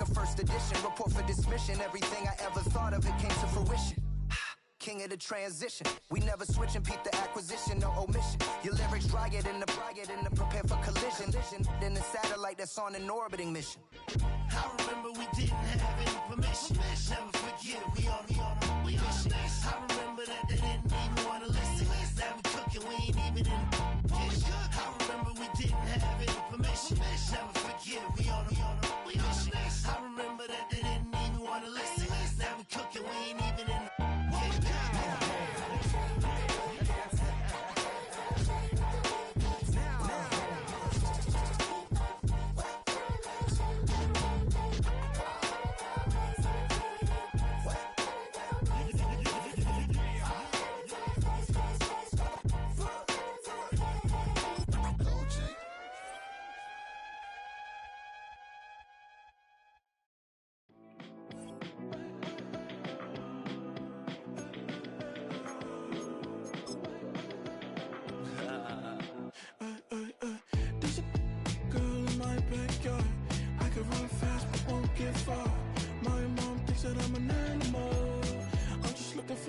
like a first edition. Report for dismission. Everything I ever thought of, it came to fruition. King of the transition. We never switch and peep the acquisition, no omission. Your lyrics dry it in the prepare for collision. Then the satellite that's on an orbiting mission. I remember we didn't have any permission. Never forget, we on a mission. I remember that they didn't even want to listen. Now we cooking, we ain't even in the kitchen. I remember we didn't have any permission. Never forget, we on a mission. I remember that they didn't even want to listen. Now we cooking, we ain't even in the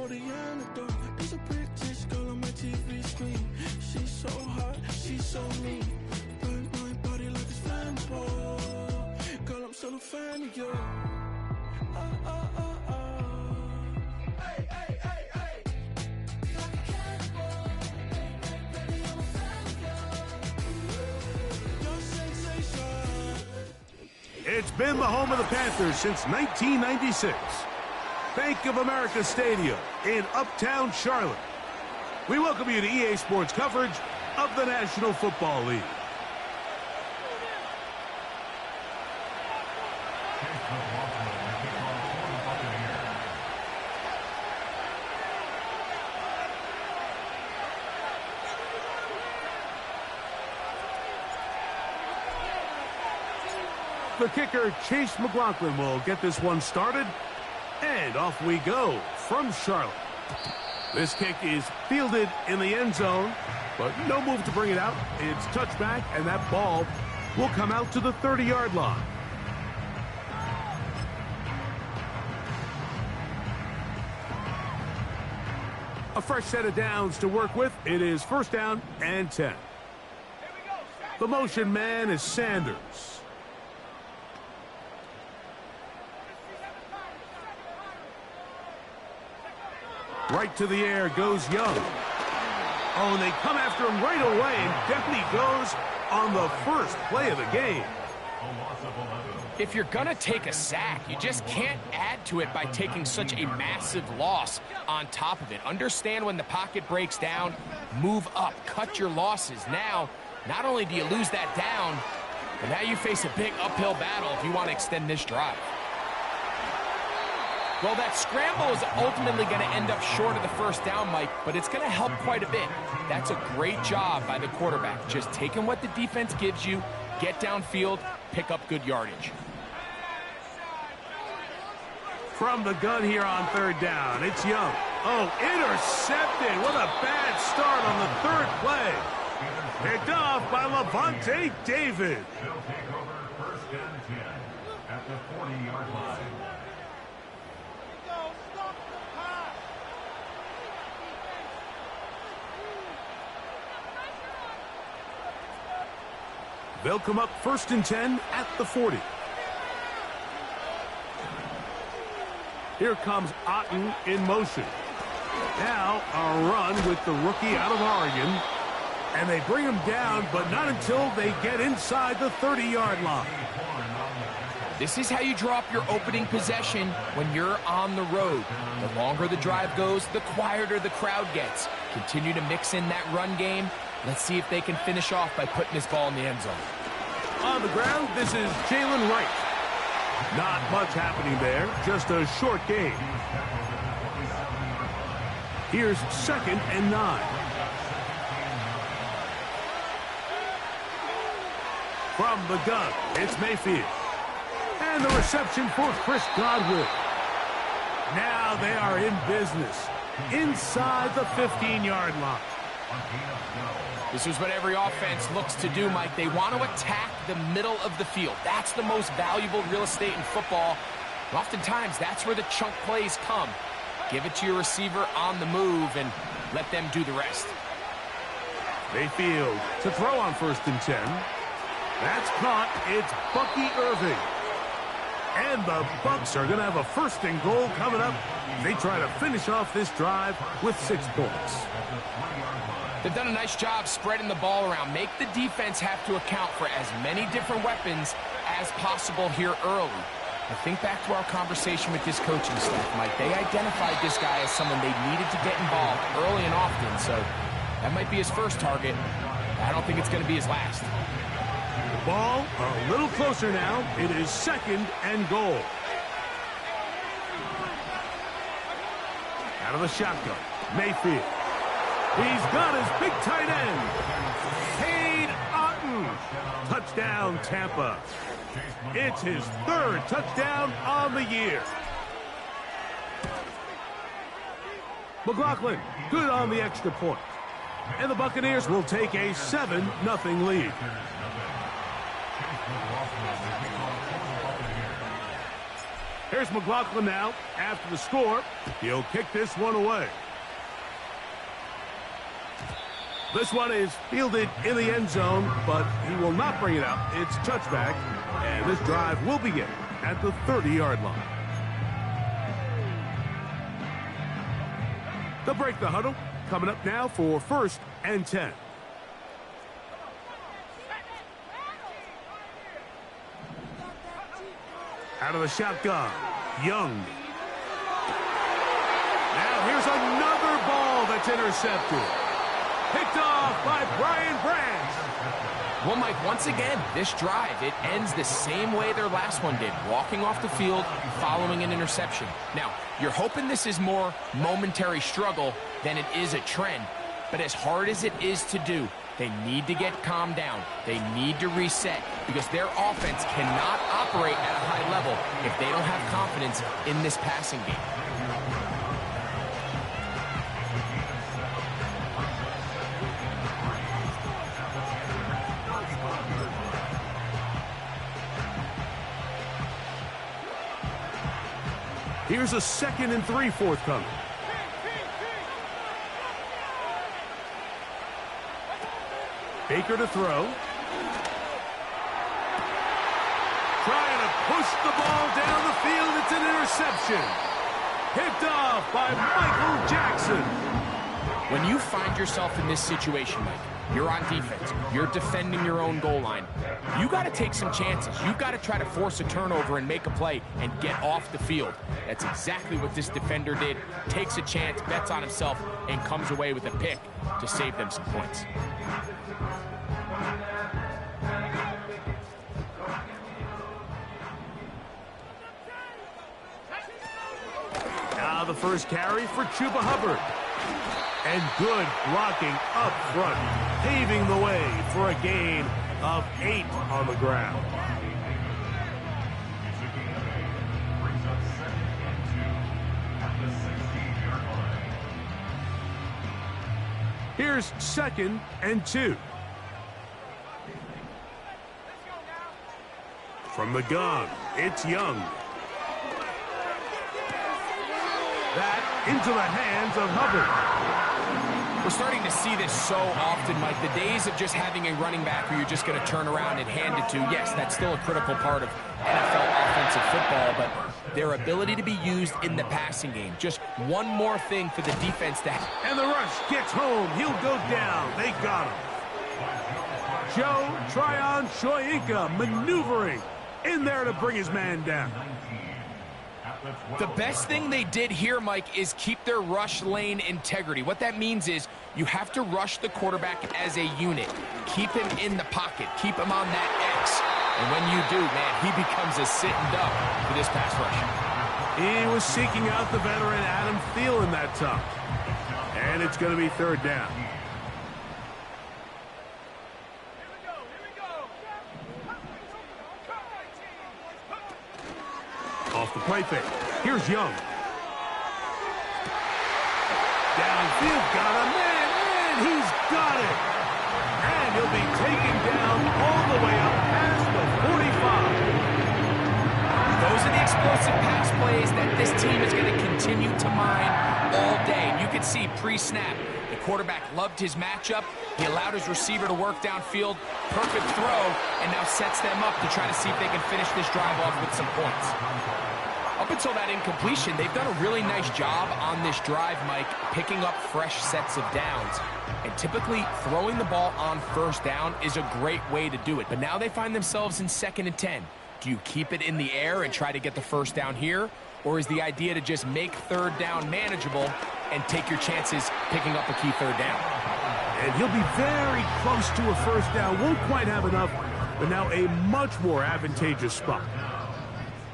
for the antidote. There's a British girl on my TV screen. She's so hot, she's so mean. Burn my body like it's flammable. Girl, I'm still a fan of you. Hey, hey, hey, hey. Like a cannibal. Baby, I'm a fan of you. Your sensation. It's been the home of the Panthers since 1996. Bank of America Stadium in Uptown Charlotte. We welcome you to EA Sports coverage of the National Football League. The kicker, Chase McLaughlin, will get this one started. And off we go from Charlotte. This kick is fielded in the end zone, but no move to bring it out. It's touchback, and that ball will come out to the 30-yard line. A fresh set of downs to work with. It is first down and 10. The motion man is Sanders. Right to the air goes Young. Oh, and they come after him right away, and down he goes on the first play of the game. If you're going to take a sack, you just can't add to it by taking such a massive loss on top of it. Understand when the pocket breaks down, move up, cut your losses. Now, not only do you lose that down, but now you face a big uphill battle if you want to extend this drive. Well, that scramble is ultimately going to end up short of the first down, Mike, but it's going to help quite a bit. That's a great job by the quarterback, just taking what the defense gives you, get downfield, pick up good yardage. From the gun here on third down, it's Young. Oh, intercepted. What a bad start on the third play. Picked off by Levante David. They'll take over first and 10 at the 40-yard line. They'll come up first and 10 at the 40. Here comes Otten in motion. Now a run with the rookie out of Oregon. And they bring him down, but not until they get inside the 30-yard line. This is how you drop your opening possession when you're on the road. The longer the drive goes, the quieter the crowd gets. Continue to mix in that run game. Let's see if they can finish off by putting this ball in the end zone. On the ground, this is Jalen Wright. Not much happening there, just a short gain. Here's second and 9. From the gun, it's Mayfield. And the reception for Chris Godwin. Now they are in business inside the 15-yard line. This is what every offense looks to do, Mike. They want to attack the middle of the field. That's the most valuable real estate in football. Oftentimes, that's where the chunk plays come. Give it to your receiver on the move and let them do the rest. Mayfield to throw on 1st and 10. That's caught. It's Bucky Irving. And the Bucs are going to have a 1st and goal coming up. They try to finish off this drive with 6 points. They've done a nice job spreading the ball around. Make the defense have to account for as many different weapons as possible here early. I think back to our conversation with this coaching staff, Mike. They identified this guy as someone they needed to get involved early and often, so that might be his first target. I don't think it's going to be his last. The ball a little closer now. It is 2nd and goal. Out of the shotgun, Mayfield. He's got his big tight end. Cade Otton. Touchdown, Tampa. It's his 3rd touchdown on the year. McLaughlin, good on the extra point. And the Buccaneers will take a 7-0 lead. Here's McLaughlin now. After the score, he'll kick this one away. This one is fielded in the end zone, but he will not bring it out. It's touchback, and this drive will begin at the 30-yard line. They'll break the huddle. Coming up now for 1st and 10. Out of the shotgun, Young. Now here's another ball that's intercepted. Picked off by Brian Branch. Well, Mike, once again, this drive, it ends the same way their last one did. Walking off the field, following an interception. Now, you're hoping this is more momentary struggle than it is a trend. But as hard as it is to do, they need to get calmed down. They need to reset because their offense cannot operate at a high level if they don't have confidence in this passing game. Here's a 2nd and 3 forthcoming. Baker to throw. Trying to push the ball down the field. It's an interception. Picked off by Michael Jackson. When you find yourself in this situation, Mike, you're on defense, you're defending your own goal line, you got to take some chances. You got to try to force a turnover and make a play and get off the field. That's exactly what this defender did. Takes a chance, bets on himself, and comes away with a pick to save them some points. Now the first carry for Chuba Hubbard. And good blocking up front, paving the way for a gain of 8 on the ground. Here's 2nd and 2. From the gun, it's Young. That into the hands of Hubbard. We're starting to see this so often, Mike. The days of just having a running back who you're just going to turn around and hand it to, yes, that's still a critical part of NFL offensive football, but their ability to be used in the passing game. Just one more thing for the defense to have. And the rush gets home. He'll go down. They got him. Joe Tryon Shoyinka maneuvering in there to bring his man down. The best thing they did here, Mike, is keep their rush lane integrity. What that means is you have to rush the quarterback as a unit. Keep him in the pocket. Keep him on that X. And when you do, man, he becomes a sitting duck for this pass rush. He was seeking out the veteran Adam Thielen that time. And it's going to be 3rd down. Off the play fake. Here's Young. Downfield, got a man, And he's got it. And he'll be taken down all the way up past the 45. Those are the explosive pass plays that this team is going to continue to mine all day. And you can see pre-snap, the quarterback loved his matchup. He allowed his receiver to work downfield. Perfect throw, and now sets them up to try to see if they can finish this drive off with some points. Up until that incompletion, they've done a really nice job on this drive, Mike, picking up fresh sets of downs. And typically, throwing the ball on first down is a great way to do it. But now they find themselves in 2nd and 10. Do you keep it in the air and try to get the first down here? Or is the idea to just make 3rd down manageable and take your chances picking up a key 3rd down? And he'll be very close to a first down. Won't quite have enough, but now a much more advantageous spot.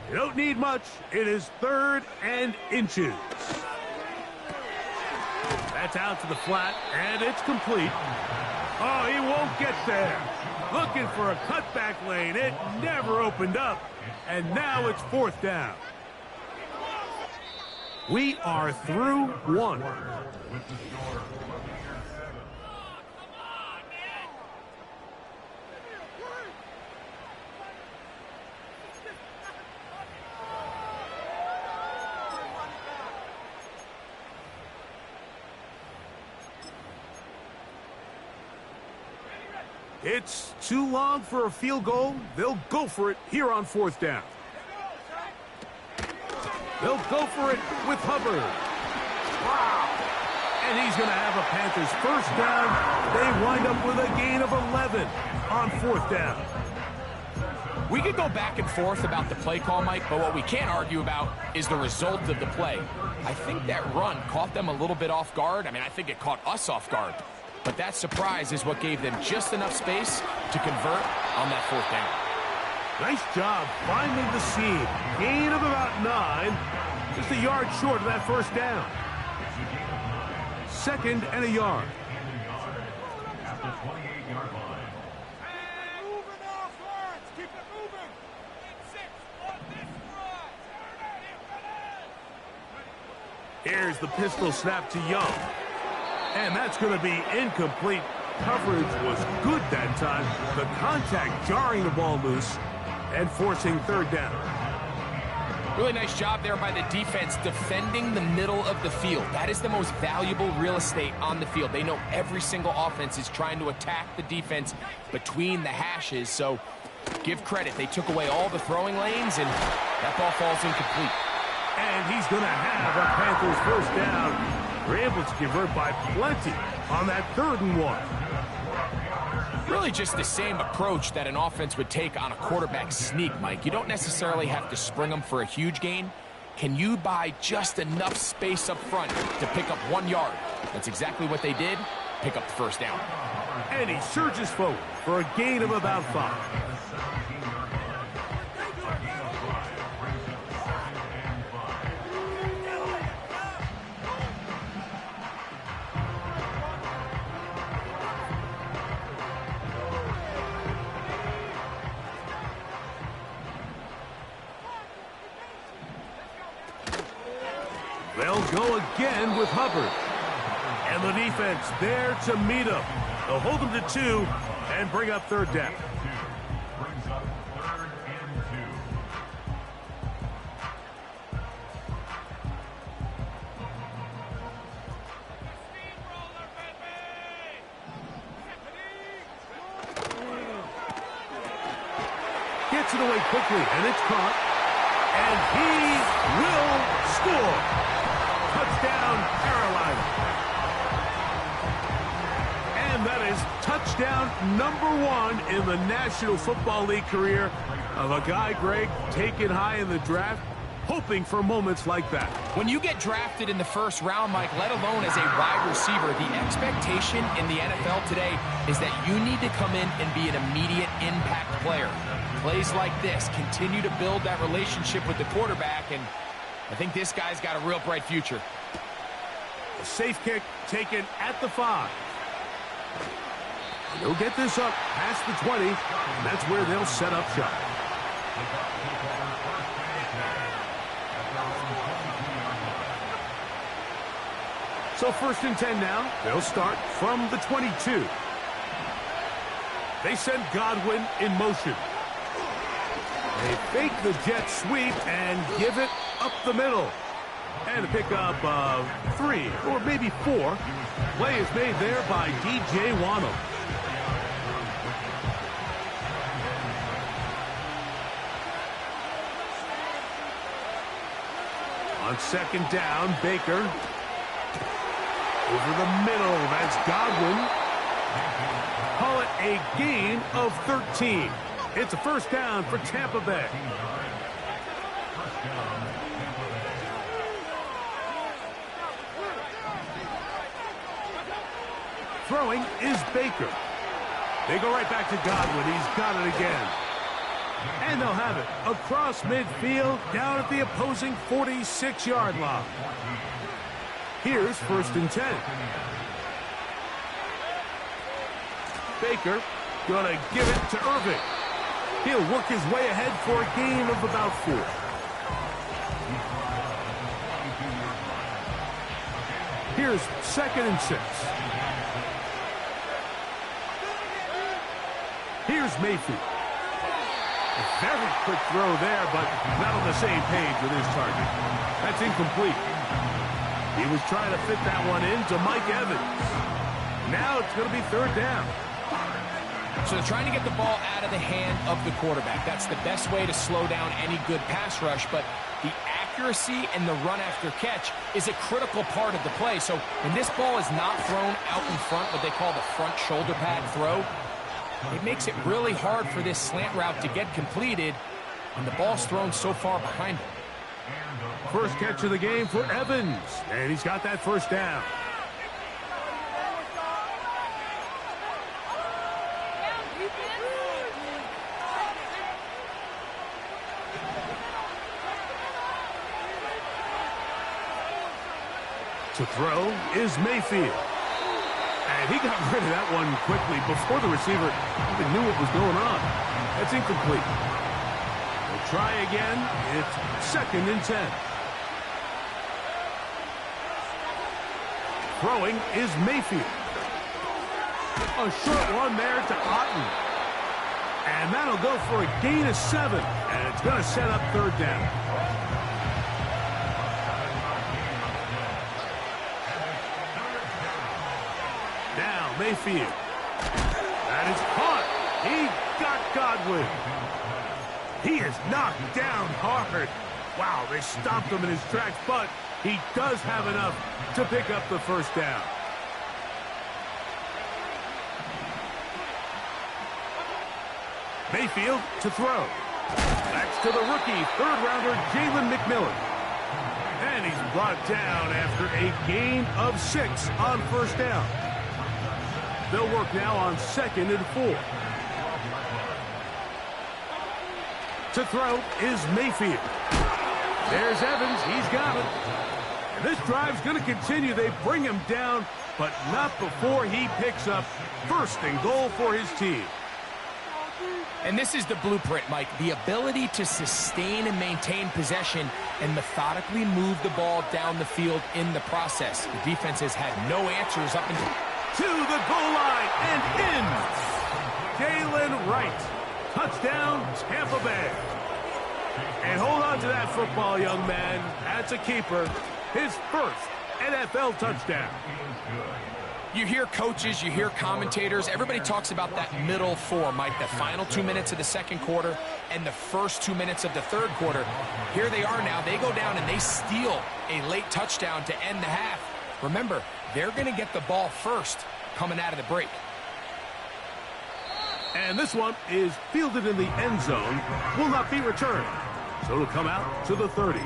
You don't need much. It is 3rd and inches. That's out to the flat, and it's complete. Oh, he won't get there. Looking for a cutback lane. It never opened up. And now it's 4th down. We are through 1. It's too long for a field goal. They'll go for it here on 4th down. They'll go for it with Hubbard. Wow. And he's going to have a Panthers first down. They wind up with a gain of 11 on 4th down. We could go back and forth about the play call, Mike, but what we can't argue about is the result of the play. I think that run caught them a little bit off guard. I mean, I think it caught us off guard. But that surprise is what gave them just enough space to convert on that 4th down. Nice job finding the seam. Gain of about 9. Just a yard short of that first down. 2nd and a yard. At the 28-yard line. Here's the pistol snap to Young. And that's going to be incomplete. Coverage was good that time. The contact jarring the ball loose and forcing 3rd down. Really nice job there by the defense defending the middle of the field. That is the most valuable real estate on the field. They know every single offense is trying to attack the defense between the hashes. So give credit. They took away all the throwing lanes, and that ball falls incomplete. And he's going to have a Panthers first down. We're able to convert by plenty on that 3rd and 1. Really just the same approach that an offense would take on a quarterback sneak, Mike. You don't necessarily have to spring them for a huge gain. Can you buy just enough space up front to pick up 1 yard? That's exactly what they did. Pick up the first down. And he surges forward for a gain of about 5. They'll go again with Hubbard. And the defense there to meet him. They'll hold him to 2 and bring up 3rd down. Brings up 3rd and 2. Gets it away quickly, and it's caught. And he will score. Touchdown, Carolina. And that is touchdown number 1 in the National Football League career of a guy, Greg, taken high in the draft, hoping for moments like that. When you get drafted in the 1st round, Mike, let alone as a wide receiver, the expectation in the NFL today is that you need to come in and be an immediate impact player. Plays like this continue to build that relationship with the quarterback, and I think this guy's got a real bright future. A safe kick taken at the 5. They'll get this up past the 20, and that's where they'll set up shop. So 1st and 10 now. They'll start from the 22. They send Godwin in motion. They fake the jet sweep and give it up the middle. And a pickup of 3 or maybe 4. Play is made there by DJ Waddle. On 2nd down, Baker. Over the middle, that's Godwin. Call it a gain of 13. It's a 1st down for Tampa Bay. Throwing is Baker. They go right back to Godwin. He's got it again. And they'll have it across midfield down at the opposing 46-yard line. Here's 1st and 10. Baker gonna give it to Irving. He'll work his way ahead for a gain of about 4. Here's 2nd and 6. Here's Mayfield. A very quick throw there, but not on the same page with his target. That's incomplete. He was trying to fit that one into Mike Evans. Now it's going to be 3rd down. So they're trying to get the ball out of the hand of the quarterback. That's the best way to slow down any good pass rush, but the accuracy and the run after catch is a critical part of the play. So when this ball is not thrown out in front, what they call the front shoulder pad throw, it makes it really hard for this slant route to get completed, and the ball's thrown so far behind him. First catch of the game for Evans, and he's got that 1st down. To throw is Mayfield. And he got rid of that one quickly before the receiver even knew what was going on. That's incomplete. They'll try again. It's 2nd and 10. Throwing is Mayfield. A short one there to Otten. And that'll go for a gain of 7. And it's going to set up 3rd down. Now Mayfield. That is caught. He got Godwin. He is knocked down hard. Wow, they stopped him in his tracks, but he does have enough to pick up the 1st down. Mayfield to throw. That's to the rookie, 3rd-rounder Jalen McMillan. And he's brought down after a gain of 6 on 1st down. They'll work now on 2nd and 4. To throw is Mayfield. There's Evans. He's got it. And this drive's going to continue. They bring him down, but not before he picks up 1st and goal for his team. And this is the blueprint, Mike. The ability to sustain and maintain possession and methodically move the ball down the field in the process. The defense has had no answers up until... To the goal line and in. Jalen Wright. Touchdown, Tampa Bay. And hold on to that football, young man. That's a keeper. His 1st NFL touchdown. You hear coaches, you hear commentators, everybody talks about that middle 4, Mike, the final 2 minutes of the 2nd quarter and the first 2 minutes of the 3rd quarter. Here they are now. They go down and they steal a late touchdown to end the half. Remember, they're going to get the ball first coming out of the break. And this one is fielded in the end zone, will not be returned. So it'll come out to the 30.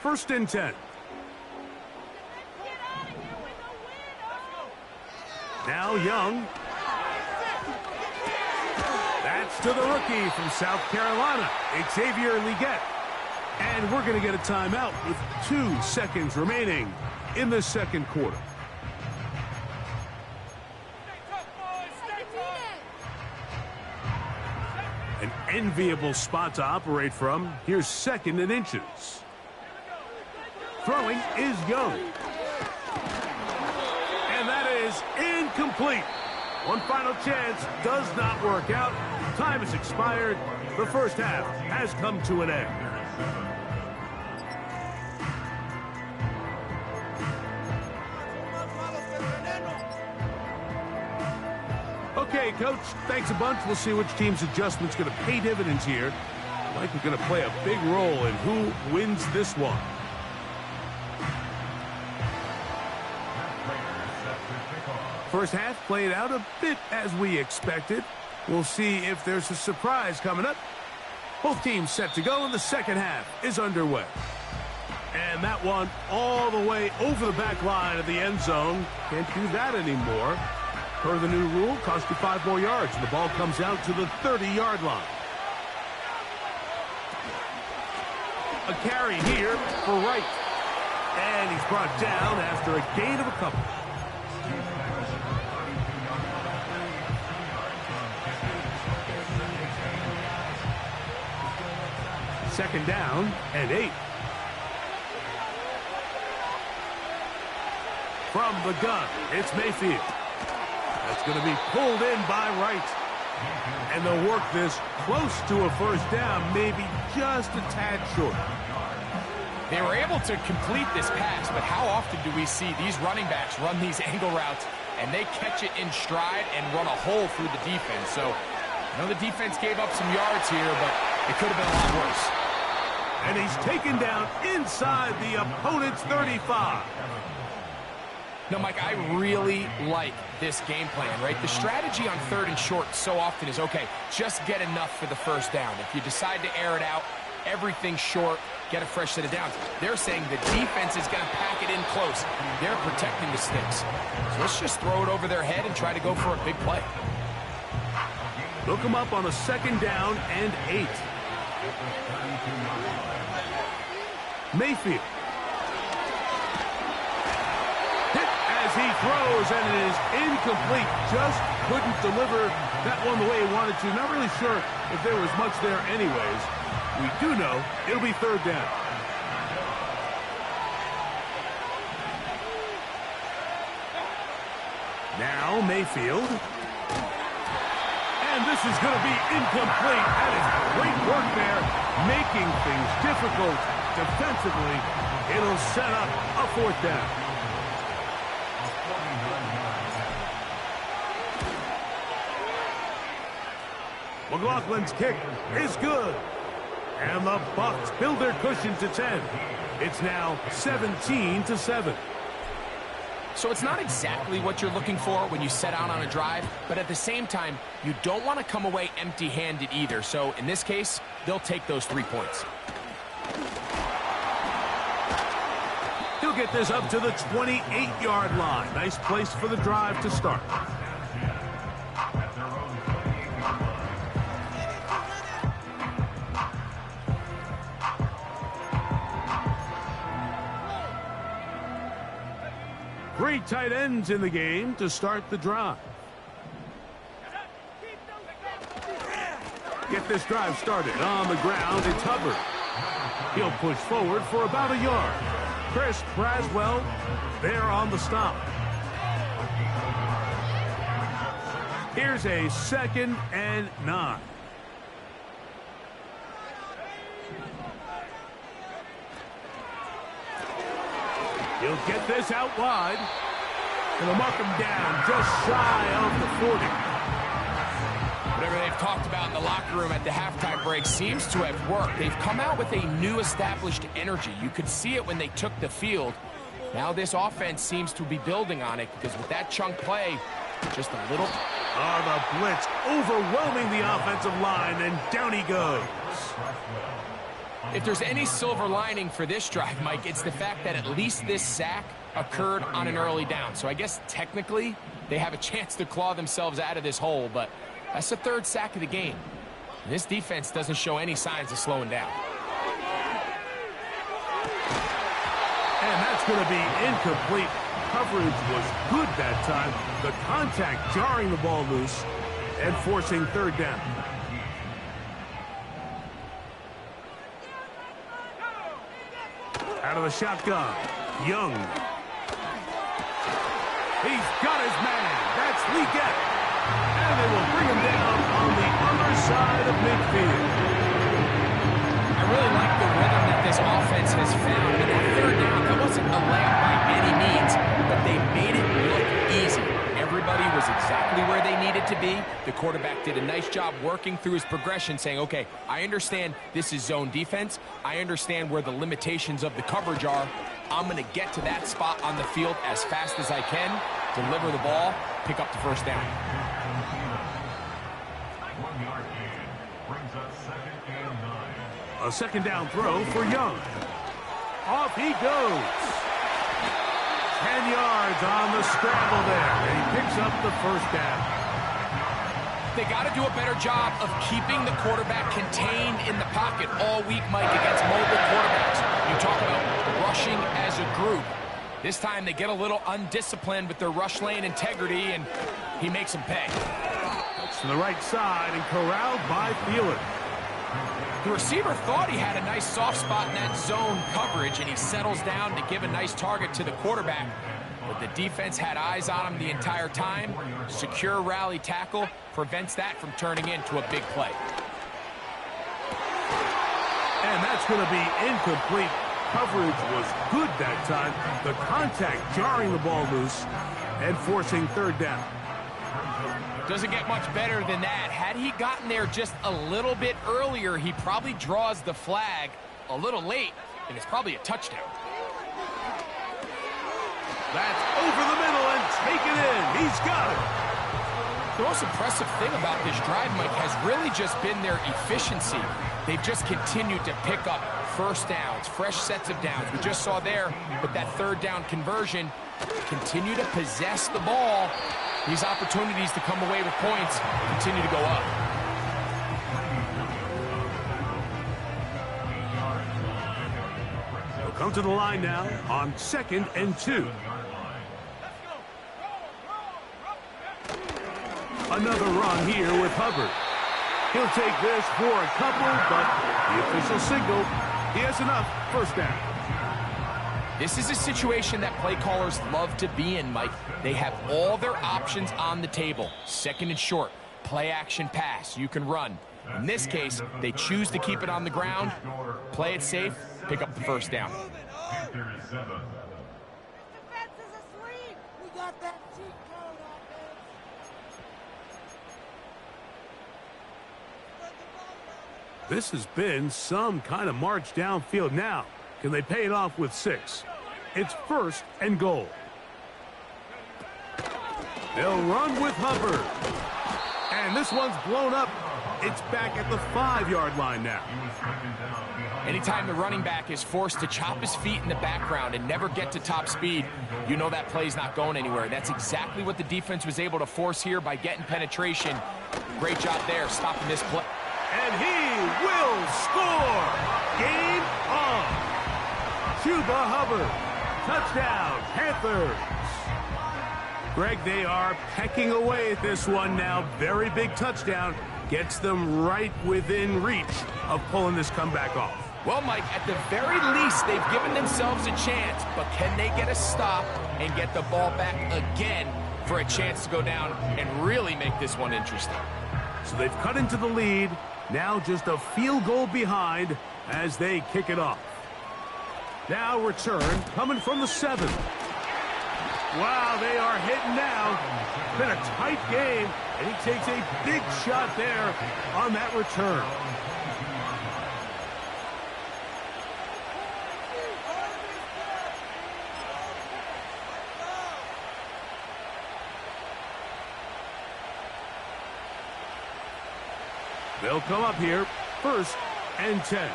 First and 10. Now Young. That's to the rookie from South Carolina, Xavier Legette. And we're going to get a timeout with 2 seconds remaining in the 2nd quarter. An enviable spot to operate from. Here's 2nd and inches. Throwing is Young. And that is incomplete. One final chance does not work out. Time has expired. The first half has come to an end. Okay, Coach, thanks a bunch. We'll see which team's adjustment's going to pay dividends here. I like we're going to play a big role in who wins this one. First half played out a bit as we expected. We'll see if there's a surprise coming up. Both teams set to go, and the second half is underway. And that one all the way over the back line of the end zone. Can't do that anymore. Per the new rule, cost you 5 more yards, and the ball comes out to the 30-yard line. A carry here for Wright. And he's brought down after a gain of a couple. Second down and 8. From the gun, it's Mayfield. That's going to be pulled in by Wright. And they'll work this close to a first down, maybe just a tad short. They were able to complete this pass, but how often do we see these running backs run these angle routes and they catch it in stride and run a hole through the defense? So, I know the defense gave up some yards here, but it could have been a lot worse. And he's taken down inside the opponent's 35. No, Mike, I really like this game plan, right? The strategy on 3rd and short so often is, okay, just get enough for the first down. If you decide to air it out, everything short, get a fresh set of downs. They're saying the defense is going to pack it in close. They're protecting the sticks. So let's just throw it over their head and try to go for a big play. Look him up on a 2nd down and 8. Mayfield. Hit as he throws, and it is incomplete. Just couldn't deliver that one the way he wanted to. Not really sure if there was much there anyways. We do know it'll be 3rd down. Now Mayfield. And this is going to be incomplete. That is great work there, making things difficult defensively. It'll set up a 4th down. McLaughlin's kick is good. And the Bucs build their cushion to 10. It's now 17-7. So it's not exactly what you're looking for when you set out on a drive, but at the same time, you don't want to come away empty-handed either. So in this case, they'll take those 3 points. He'll get this up to the 28-yard line. Nice place for the drive to start. Three tight ends in the game to start the drive. Get this drive started. On the ground, it's Hubbard. He'll push forward for about a yard. Chris Braswell there on the stop. Here's a 2nd and 9. He'll get this out wide. And they'll mark him down just shy of the 40. Whatever they've talked about in the locker room at the halftime break seems to have worked. They've come out with a new established energy. You could see it when they took the field. Now this offense seems to be building on it because with that chunk play, just a little... Oh, the blitz overwhelming the offensive line, and down he goes. If there's any silver lining for this drive, Mike, it's the fact that at least this sack occurred on an early down. So I guess technically they have a chance to claw themselves out of this hole, but that's the 3rd sack of the game. This defense doesn't show any signs of slowing down. And that's going to be incomplete. Coverage was good that time. The contact jarring the ball loose and forcing 3rd down. Out of the shotgun, Young. He's got his man. That's Leggett. And they will bring him down on the other side of midfield. I really like the rhythm that this offense has found. And that third down, that wasn't a layup by any means, but they made it look easy. Everybody was exactly where they needed to be. The quarterback did a nice job working through his progression, saying, okay, I understand this is zone defense. I understand where the limitations of the coverage are. I'm going to get to that spot on the field as fast as I can, deliver the ball, pick up the first down. 1 yard gain brings up 2nd and 9. A second down throw for Young. Off he goes. 10 yards on the scramble there, and he picks up the first down. They got to do a better job of keeping the quarterback contained in the pocket all week, Mike, against mobile quarterbacks. You talk about rushing as a group. This time they get a little undisciplined with their rush lane integrity, and he makes them pay. That's to the right side and corralled by Thielen. The receiver thought he had a nice soft spot in that zone coverage, and he settles down to give a nice target to the quarterback. But the defense had eyes on him the entire time. Secure rally tackle prevents that from turning into a big play. And that's going to be incomplete. Coverage was good that time. The contact jarring the ball loose and forcing third down. Doesn't get much better than that. Had he gotten there just a little bit earlier, he probably draws the flag a little late, and it's probably a touchdown. That's over the middle and taken in. He's got it. The most impressive thing about this drive, Mike, has really just been their efficiency. They've just continued to pick up first downs, fresh sets of downs. We just saw there with that third down conversion, continue to possess the ball. These opportunities to come away with points continue to go up. They'll come to the line now on 2nd and 2. Another run here with Hubbard. He'll take this for a couple, but the official signal, he has enough. First down. This is a situation that play callers love to be in, Mike. They have all their options on the table. Second and short, play action pass, you can run. In this case, they choose to keep it on the ground, play it safe, pick up the first down. Panthers 7. Defense is asleep. We got that cheat code on this. This has been some kind of march downfield now. Can they pay it off with 6? It's 1st and goal. They'll run with Hubbard. And this one's blown up. It's back at the 5-yard line now. Anytime the running back is forced to chop his feet in the background and never get to top speed, you know that play's not going anywhere. That's exactly what the defense was able to force here by getting penetration. Great job there, stopping this play. And he will score. Game on. Chuba Hubbard. Touchdown, Panthers. Greg, they are pecking away at this one now. Very big touchdown. Gets them right within reach of pulling this comeback off. Well, Mike, at the very least, they've given themselves a chance, but can they get a stop and get the ball back again for a chance to go down and really make this one interesting? So they've cut into the lead. Now just a field goal behind as they kick it off. Now return coming from the 7. Wow, they are hitting now. Been a tight game, and he takes a big shot there on that return. They'll come up here, 1st and 10.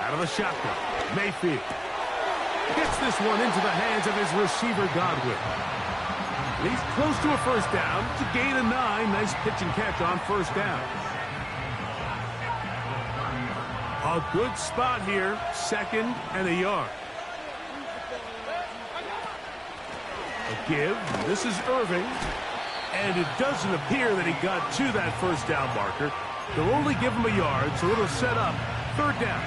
Out of the shotgun, Mayfield gets this one into the hands of his receiver, Godwin. And he's close to a first down. It's a gain of 9. Nice pitch and catch on first down. A good spot here, 2nd and a yard. A give. This is Irving. And it doesn't appear that he got to that first down marker. They'll only give him a yard, so it'll set up third down.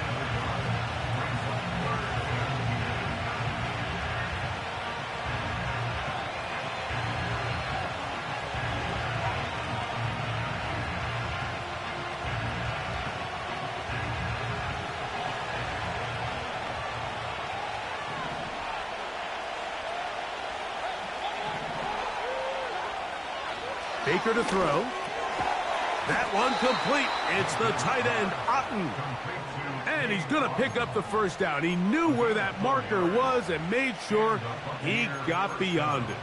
Baker to throw. That one complete. It's the tight end, Otten. And he's going to pick up the first down. He knew where that marker was and made sure he got beyond it.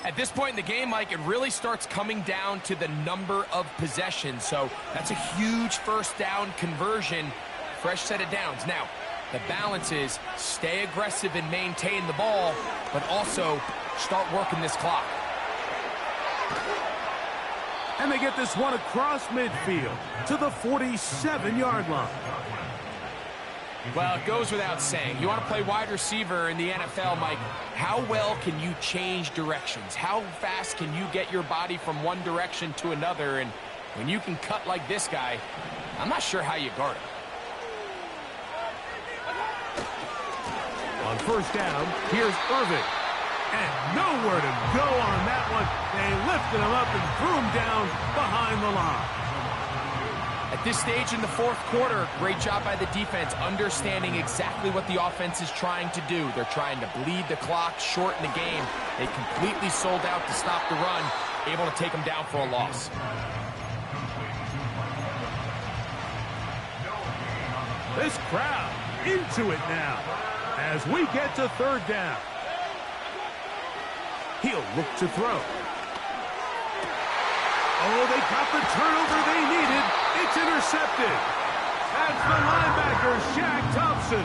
At this point in the game, Mike, it really starts coming down to the number of possessions. So that's a huge first down conversion. Fresh set of downs. Now, the balance is stay aggressive and maintain the ball, but also start working this clock. And they get this one across midfield to the 47-yard line. Well, it goes without saying. You want to play wide receiver in the NFL, Mike. How well can you change directions? How fast can you get your body from one direction to another? And when you can cut like this guy, I'm not sure how you guard him. On first down, here's Irving. And nowhere to go on that one. They lifted him up and threw him down behind the line. At this stage in the fourth quarter, great job by the defense, understanding exactly what the offense is trying to do. They're trying to bleed the clock, shorten the game. They completely sold out to stop the run, able to take them down for a loss. This crowd into it now as we get to third down. He'll look to throw. Oh, they got the turnover they needed. It's intercepted. That's the linebacker, Shaq Thompson.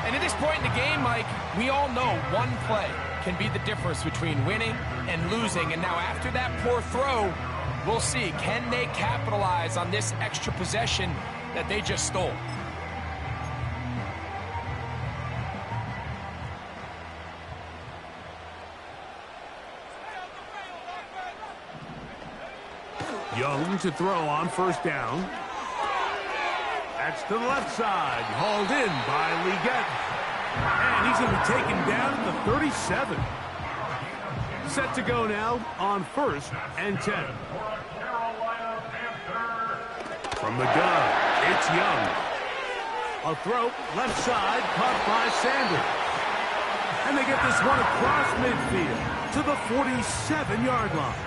And at this point in the game, Mike, we all know one play can be the difference between winning and losing. And now after that poor throw, we'll see. Can they capitalize on this extra possession that they just stole? Young to throw on first down. That's to the left side. Hauled in by Leggett. And he's going to be taken down at the 37. Set to go now on first and 10. From the gun, it's Young. A throw, left side, caught by Sanders. And they get this one across midfield to the 47-yard line.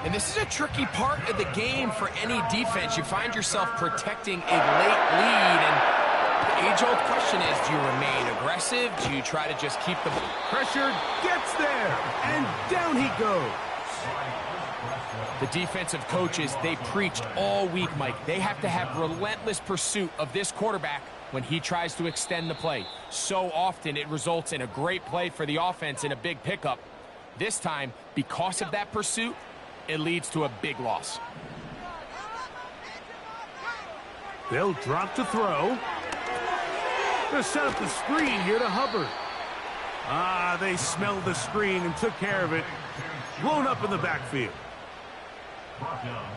And this is a tricky part of the game for any defense. You find yourself protecting a late lead, and the age-old question is, do you remain aggressive? Do you try to just keep the ball? Pressure gets there, and down he goes. The defensive coaches, they preached all week, Mike. They have to have relentless pursuit of this quarterback when he tries to extend the play. So often it results in a great play for the offense and a big pickup. This time, because of that pursuit, it leads to a big loss. They'll drop to throw. They'll set up the screen here to Hubbard. They smelled the screen and took care of it. Blown up in the backfield.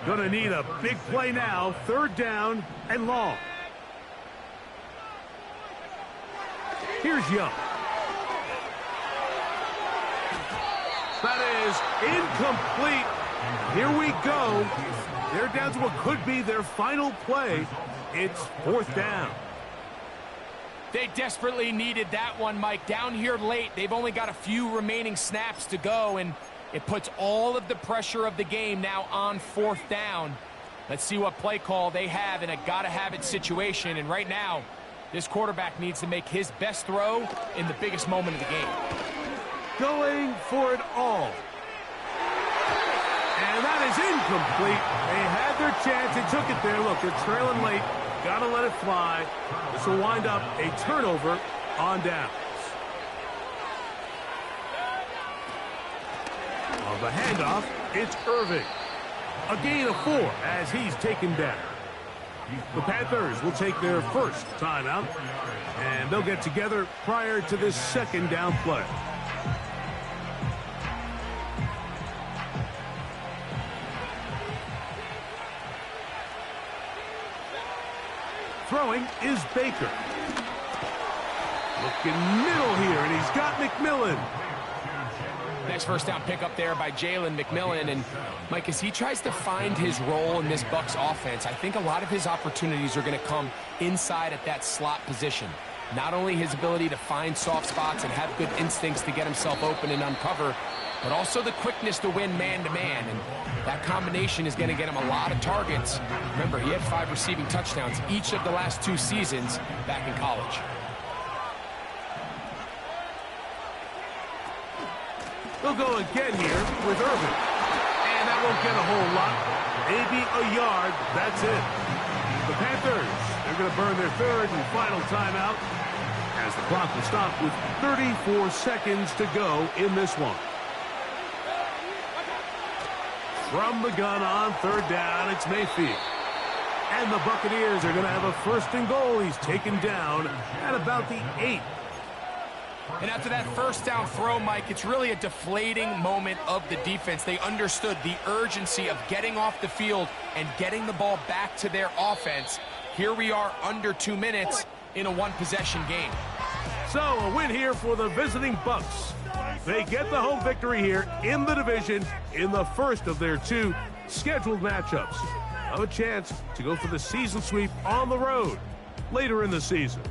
Gonna need a big play now. Third down and long. Here's Young. That is incomplete. Here we go. They're down to what could be their final play. It's fourth down. They desperately needed that one, Mike. Down here late, they've only got a few remaining snaps to go, and it puts all of the pressure of the game now on fourth down. Let's see what play call they have in a gotta-have-it situation. And right now, this quarterback needs to make his best throw in the biggest moment of the game. Going for it all. And that is incomplete. They had their chance. They took it there. Look, they're trailing late. Got to let it fly. This will wind up a turnover on downs. On the handoff, it's Irving. A gain of 4 as he's taken down. The Panthers will take their first timeout, and they'll get together prior to this second down play. Throwing is Baker. Looking middle here, and he's got McMillan. Nice first down pickup there by Jalen McMillan. And, Mike, as he tries to find his role in this Bucs offense, I think a lot of his opportunities are going to come inside at that slot position. Not only his ability to find soft spots and have good instincts to get himself open and uncover, but also the quickness to win man-to-man. And that combination is going to get him a lot of targets. Remember, he had 5 receiving touchdowns each of the last 2 seasons back in college. They'll go again here with Irvin. And that won't get a whole lot. Maybe a yard. That's it. The Panthers, they're going to burn their 3rd and final timeout as the clock will stop with 34 seconds to go in this one. From the gun on 3rd down, it's Mayfield. And the Buccaneers are going to have a 1st and goal. He's taken down at about the 8. And after that first down throw, Mike, it's really a deflating moment of the defense. They understood the urgency of getting off the field and getting the ball back to their offense. Here we are under 2 minutes in a 1-possession game. So a win here for the visiting Bucs. They get the home victory here in the division in the first of their 2 scheduled matchups. Have a chance to go for the season sweep on the road later in the season.